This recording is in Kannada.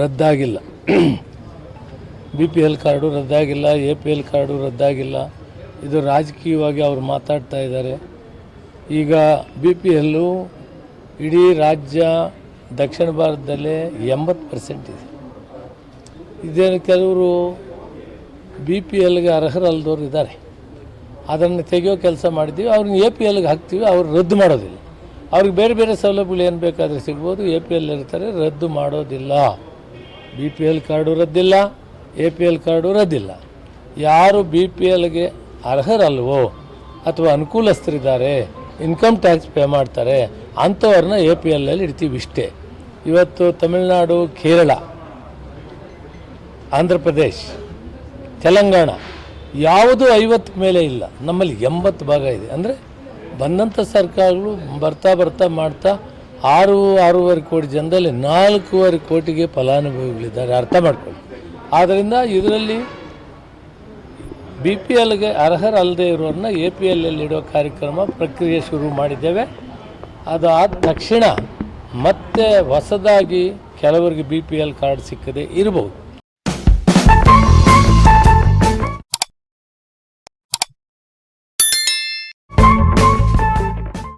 ರದ್ದಾಗಿಲ್ಲ. BPL ಕಾರ್ಡು ರದ್ದಾಗಿಲ್ಲ, APL ಕಾರ್ಡು ರದ್ದಾಗಿಲ್ಲ. ಇದು ರಾಜಕೀಯವಾಗಿ ಅವರು ಮಾತಾಡ್ತಾ ಇದ್ದಾರೆ. ಈಗ BPLು ಇಡೀ ರಾಜ್ಯ ದಕ್ಷಿಣ ಭಾರತದಲ್ಲೇ 80% ಇದೆ. ಇದೇನು ಕೆಲವರು BPLಗೆ ಅರ್ಹರಲ್ಲದವ್ರು ಇದ್ದಾರೆ, ಅದನ್ನು ತೆಗೆಯೋ ಕೆಲಸ ಮಾಡಿದ್ದೀವಿ. ಅವ್ರನ್ನ APLಗೆ ಹಾಕ್ತೀವಿ, ಅವ್ರು ರದ್ದು ಮಾಡೋದಿಲ್ಲ. ಅವ್ರಿಗೆ ಬೇರೆ ಬೇರೆ ಸೌಲಭ್ಯಗಳು ಏನು ಬೇಕಾದರೆ ಸಿಗ್ಬೋದು, APL ಇರ್ತಾರೆ, ರದ್ದು ಮಾಡೋದಿಲ್ಲ. BPL ಕಾರ್ಡು ರದ್ದಿಲ್ಲ, APL ಕಾರ್ಡು ರದ್ದಿಲ್ಲ. ಯಾರು BPLಗೆ ಅರ್ಹರಲ್ವೋ ಅಥವಾ ಅನುಕೂಲಸ್ಥರಿದ್ದಾರೆ, ಇನ್ಕಮ್ ಟ್ಯಾಕ್ಸ್ ಪೇ ಮಾಡ್ತಾರೆ, ಅಂಥವ್ರನ್ನ APLಲ್ಲಿ ಇಡ್ತೀವಿ ಇಷ್ಟೇ. ಇವತ್ತು ತಮಿಳುನಾಡು, ಕೇರಳ, ಆಂಧ್ರ ಪ್ರದೇಶ್, ತೆಲಂಗಾಣ ಯಾವುದೂ 50 ಮೇಲೆ ಇಲ್ಲ, ನಮ್ಮಲ್ಲಿ 80 ಭಾಗ ಇದೆ. ಅಂದರೆ ಬಂದಂಥ ಸರ್ಕಾರಗಳು ಬರ್ತಾ ಮಾಡ್ತಾ 6.5 ಕೋಟಿ ಜನದಲ್ಲಿ 4.5 ಕೋಟಿಗೆ ಫಲಾನುಭವಿಗಳಿದ್ದಾರೆ, ಅರ್ಥ ಮಾಡ್ಕೊಳ್ಳಿ. ಆದ್ದರಿಂದ ಇದರಲ್ಲಿ BPLಗೆ ಅರ್ಹರಲ್ಲದೆ ಇರೋರನ್ನ APLಲ್ಲಿ ಇಡೋ ಕಾರ್ಯಕ್ರಮ ಪ್ರಕ್ರಿಯೆ ಶುರು ಮಾಡಿದ್ದೇವೆ. ಅದಾದ ತಕ್ಷಣ ಮತ್ತೆ ಹೊಸದಾಗಿ ಕೆಲವರಿಗೆ BPL ಕಾರ್ಡ್ ಸಿಕ್ಕದೆ ಇರಬಹುದು.